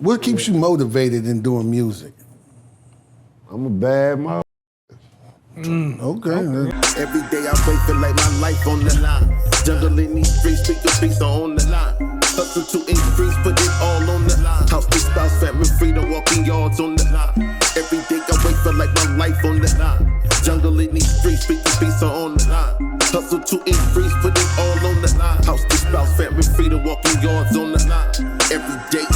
What keeps you motivated in doing music? I'm a bad mother. Okay. Every day I wait, feel like my life on the line. Jungle in these streets, speak the beats are on the line. Hustle to increase, put it all on the line. House to spouse, family, freedom, walking yards on the line. Every day I wait, feel like my life on the line. Jungle in these streets, speak the beats are on the line. Hustle to increase, put it all on the line. House to spouse, family, freedom, walking yards on the line. Every day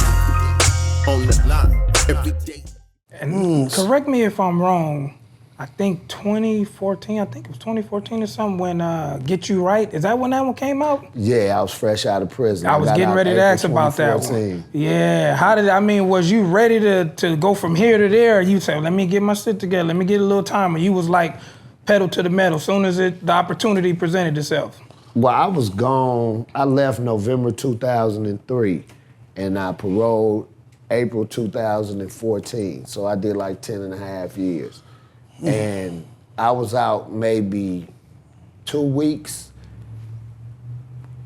on the line. Every day. And correct me if I'm wrong. I think 2014, I think it was 2014 or something when Get You Right. Is that when that one came out? Yeah, I was fresh out of prison. I was getting ready to ask about that one. Yeah, was you ready to go from here to there? Or you say, let me get my shit together, let me get a little time. Or you was like pedal to the metal as soon as the opportunity presented itself? Well, I was gone. I left November 2003 and I paroled April 2014. So I did like 10 and a half years. And I was out maybe 2 weeks,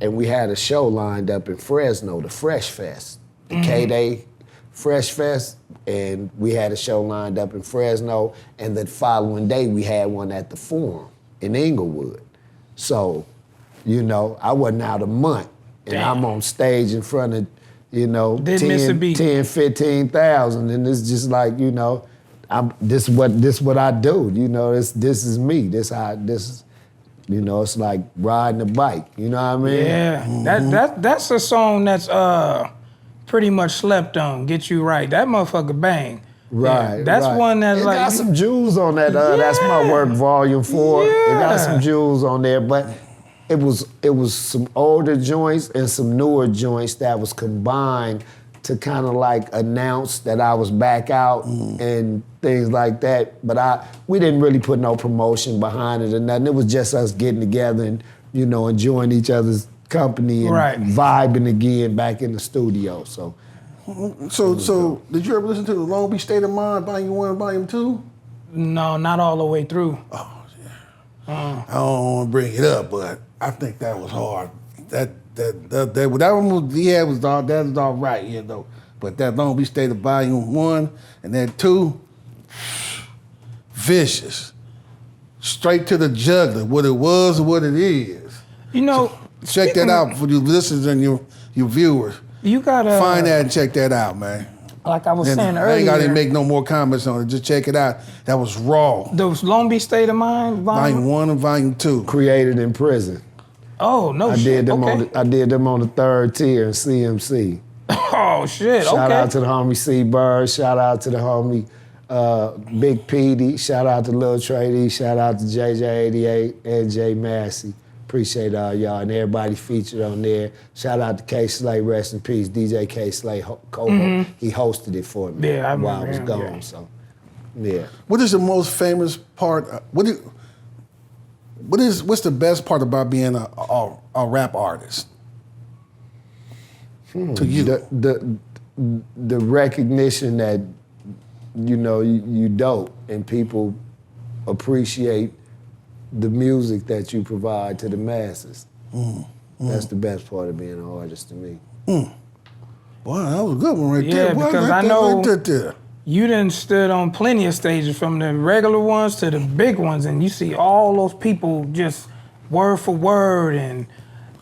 and we had a show lined up in Fresno, the Fresh Fest, the K-Day Fresh Fest, and we had a show lined up in Fresno, and the following day we had one at the Forum in Inglewood. So, you know, I wasn't out a month, and I'm on stage in front of, you know, 10, 15,000, and it's just like, you know, this what I do, you know. This is me. You know. It's like riding a bike. You know what I mean? Yeah, that's a song that's pretty much slept on. Get You Right. That motherfucker bang. Right. Yeah, that's one that's it like got some jewels on that. That's my work, Volume 4. Yeah. It got some jewels on there, but it was some older joints and some newer joints that was combined to kind of like announce that I was back out and things like that. But we didn't really put no promotion behind it or nothing. It was just us getting together and, you know, enjoying each other's company and vibing again back in the studio. So did you ever listen to the Long Beach State of Mind, Volume 1 and Volume 2? No, not all the way through. Oh, yeah. I don't want to bring it up, but I think that was hard. That one was all right, you know. But that Long Beach State of Volume 1 and that 2, vicious. Straight to the jugular, what it was and what it is. You know, so check that out for your listeners and your viewers. You gotta find that and check that out, man. Like I was saying earlier. I ain't gotta make no more comments on it. Just check it out. That was raw. Those Long Beach State of Mind, Volume 1 and Volume 2. Created in prison. Oh, no I shit. I did them on the 3rd tier in CMC. Oh, shit, Shout out to the homie C Bird. Shout out to the homie Big Petey. Shout out to Lil Tray Deee. Shout out to JJ88 and Jay Massey. Appreciate all y'all and everybody featured on there. Shout out to K Slay, rest in peace. DJ K Slay, he hosted it for me while I was gone. So, yeah. What is the most famous part? What's the best part about being a rap artist? To you, the recognition that you know you dope and people appreciate the music that you provide to the masses. That's the best part of being an artist to me. Boy, that was a good one right there. Yeah, because I know you done stood on plenty of stages, from the regular ones to the big ones, and you see all those people just word for word, and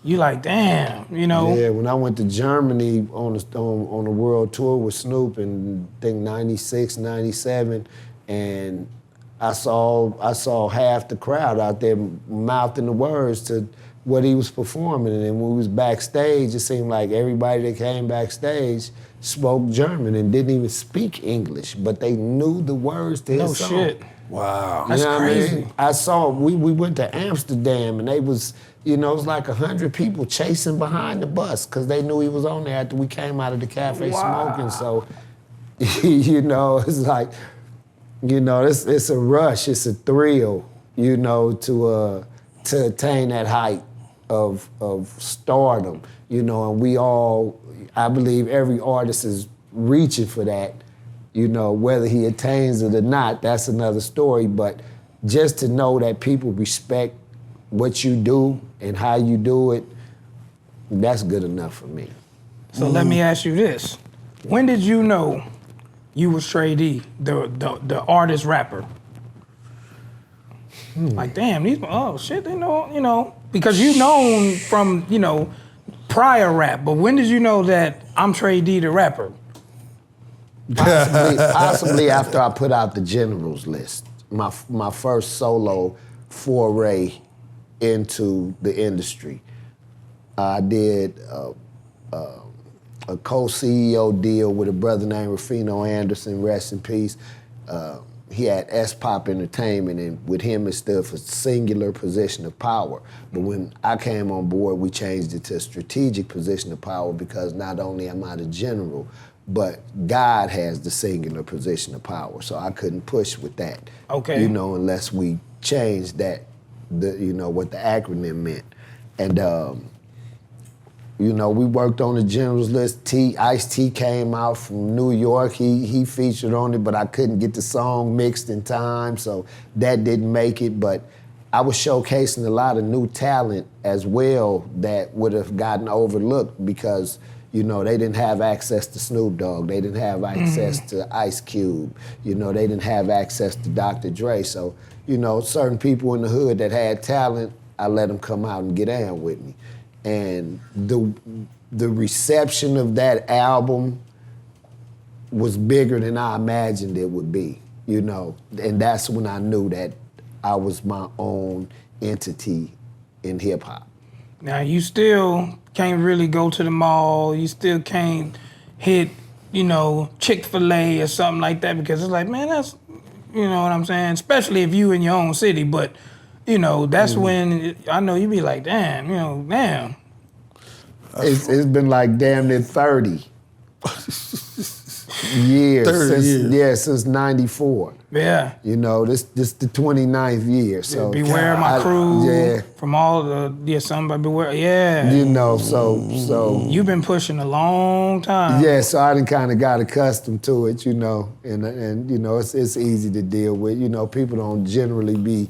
you like, damn, you know. Yeah, when I went to Germany on a world tour with Snoop in, I think, 96, 97, and I saw half the crowd out there mouthing the words to what he was performing. And when we was backstage, it seemed like everybody that came backstage spoke German and didn't even speak English, but they knew the words to his song. No shit. Wow. That's crazy. I mean? I saw, we went to Amsterdam and they was, you know, it was like 100 people chasing behind the bus because they knew he was on there after we came out of the cafe smoking. So, you know, it's like, you know, it's a rush, it's a thrill, you know, to attain that height of stardom, you know, and we all, I believe every artist is reaching for that, you know, whether he attains it or not, that's another story, but just to know that people respect what you do and how you do it, that's good enough for me. So let me ask you this. When did you know you was Tray Deee, the artist rapper? Like, damn, oh shit, they know, because you known from, prior rap, but when did you know that I'm Tray Deee the rapper? Possibly after I put out the Generals list, my first solo foray into the industry. I did a co-CEO deal with a brother named Rufino Anderson, rest in peace. He had S-Pop Entertainment, and with him it stood for Singular Position of Power. But when I came on board, we changed it to Strategic Position of Power, because not only am I the general, but God has the singular position of power. So I couldn't push with that. Okay. Unless we changed that, what the acronym meant. And we worked on the generals list. Ice-T came out from New York. He featured on it, but I couldn't get the song mixed in time, so that didn't make it. But I was showcasing a lot of new talent as well that would have gotten overlooked because, they didn't have access to Snoop Dogg. They didn't have access to Ice Cube. They didn't have access to Dr. Dre. So, certain people in the hood that had talent, I let them come out and get down with me. And the reception of that album was bigger than I imagined it would be, and that's when I knew that I was my own entity in hip hop. Now you still can't really go to the mall. You still can't hit, Chick-fil-A or something like that, because it's like, man, that's, what I'm saying? Especially if you in your own city, but that's when I know you be like, damn, damn. It's been like damn near 30 years. 30 years. Since 94. Yeah. This the 29th year. So beware my crew from all the somebody beware. Yeah. So you've been pushing a long time. Yeah, so I done kind of got accustomed to it, and it's easy to deal with. People don't generally be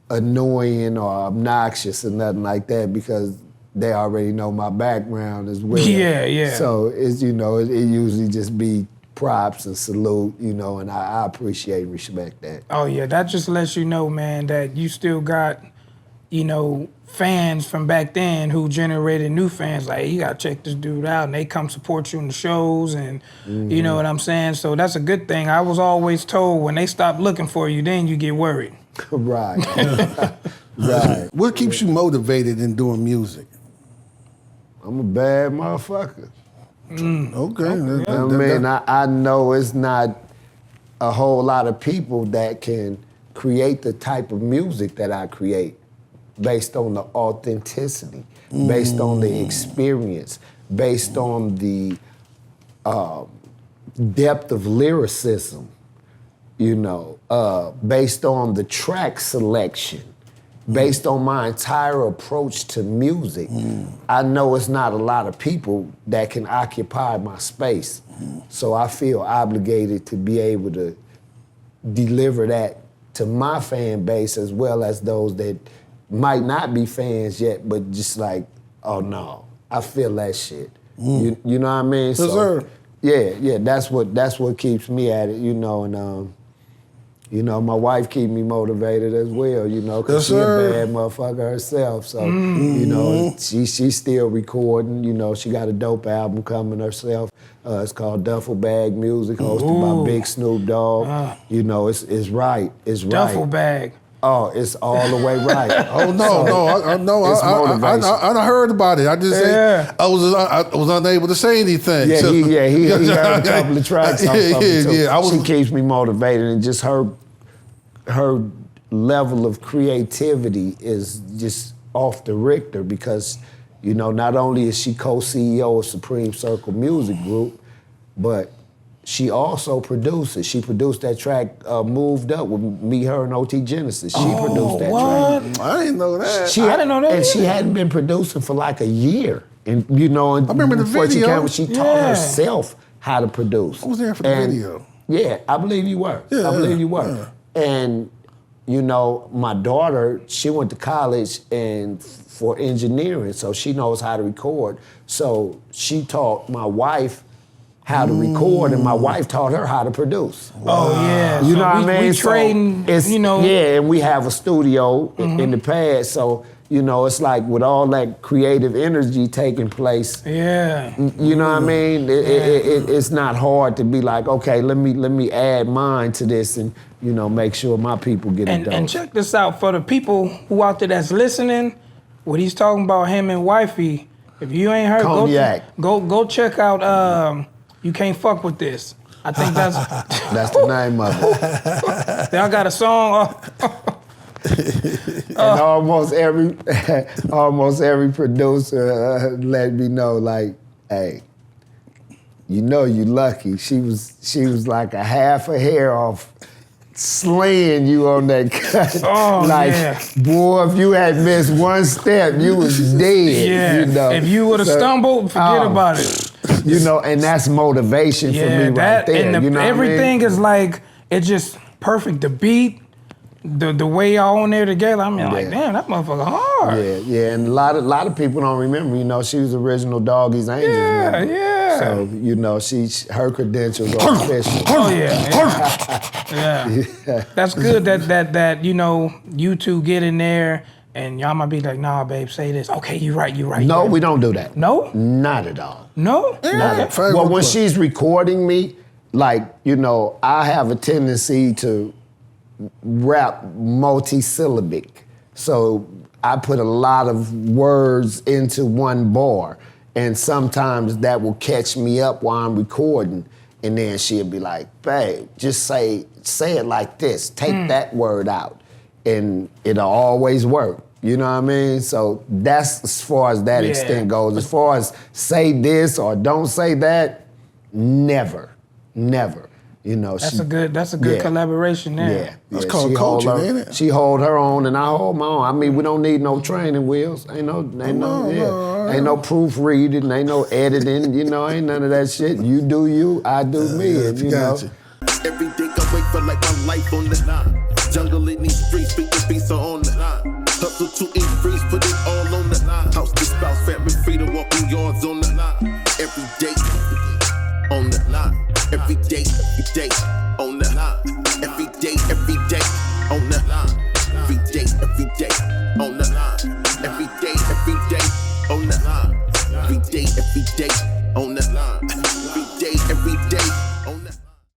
annoying or obnoxious or nothing like that because they already know my background as well. Yeah. So it's, it usually just be props and salute, and I appreciate and respect that. Oh yeah, that just lets you know, man, that you still got, fans from back then who generated new fans. Like, hey, you gotta check this dude out, and they come support you in the shows, and you know what I'm saying? So that's a good thing. I was always told when they stop looking for you, then you get worried. Right. Right. What keeps you motivated in doing music? I'm a bad motherfucker. Okay. I know it's not a whole lot of people that can create the type of music that I create based on the authenticity, based on the experience, based on the depth of lyricism, based on the track selection, based on my entire approach to music. I know it's not a lot of people that can occupy my space. So I feel obligated to be able to deliver that to my fan base as well as those that might not be fans yet, but just like, oh no, I feel that shit. You know what I mean? Yes, sir. Yeah, that's what keeps me at it, and my wife keep me motivated as well, because she's a bad motherfucker herself. So, she's still recording. She got a dope album coming herself. It's called Duffel Bag Music, hosted by Big Snoop Dogg. It's right. It's right. Duffel Bag. Oh, it's all the way right. Oh no! I done heard about it. I just say I was unable to say anything. Yeah, he heard a couple of tracks. She keeps me motivated, and just her level of creativity is just off the Richter because, not only is she co-CEO of Supreme Circle Music Group, but she also produces. She produced that track, Moved Up, with me, her, and O.T. Genesis. She produced that track. I didn't know that. I didn't know that And either. she hadn't been producing for like a year. And, I remember the video. She taught herself how to produce. I was there for the video. Yeah, I believe you were. Yeah, I believe you were. yeah. And, my daughter, she went to college for engineering, so she knows how to record. So she taught my wife how to record, and my wife taught her how to produce. Oh yeah, You so know what I mean? We trading, it's, you know. Yeah, and we have a studio in the past, so you know, it's like with all that creative energy taking place. Yeah. You know what I mean? It's not hard to be like, okay, let me add mine to this, and you know, make sure my people get it done. And check this out for the people who out there that's listening. What he's talking about, him and wifey. If you ain't heard, go check out. You Can't Fuck With This. I think that's that's the name of it. Y'all got a song. And almost every producer let me know, like, hey, you know you lucky. She was like a half a hair off slaying you on that cut. Oh, like, yeah. Boy, if you had missed one step, you was dead. Yeah. You know? If you would have stumbled, forget about it. You know, and that's motivation for me right there. And you know everything what I mean? is like, it's just perfect. The beat, the way y'all on there together, I mean, like, damn, that motherfucker hard. Yeah, and a lot of people don't remember. You know, she was original Doggy's Angels. Yeah, member. yeah. So you know, her credentials are official. Oh yeah. That's good that you know you two get in there and y'all might be like, nah, babe, say this. Okay, you right. No, we don't do that. No? Not at all. No? Not at all. Well, when she's recording me, like, you know, I have a tendency to rap multi-syllabic. So I put a lot of words into one bar, and sometimes that will catch me up while I'm recording, and then she'll be like, babe, just say it like this, take that word out, and it'll always work. You know what I mean? So that's as far as that extent goes. As far as say this or don't say that, never. You know, that's a good collaboration there. Yeah. That's called coaching, ain't it? She hold her own and I hold my own. I mean, we don't need no training wheels. Ain't no proofreading, ain't no editing, you know, ain't none of that shit. You do you, I do me, and you know. Every day I wait for like my life on the line. Jungle in these streets, speak the beats are on the line. Hustle to increase, put it all on the line. House to spouse, family freedom, walking yards on the line. Every day on the line. Every day on the line. Every day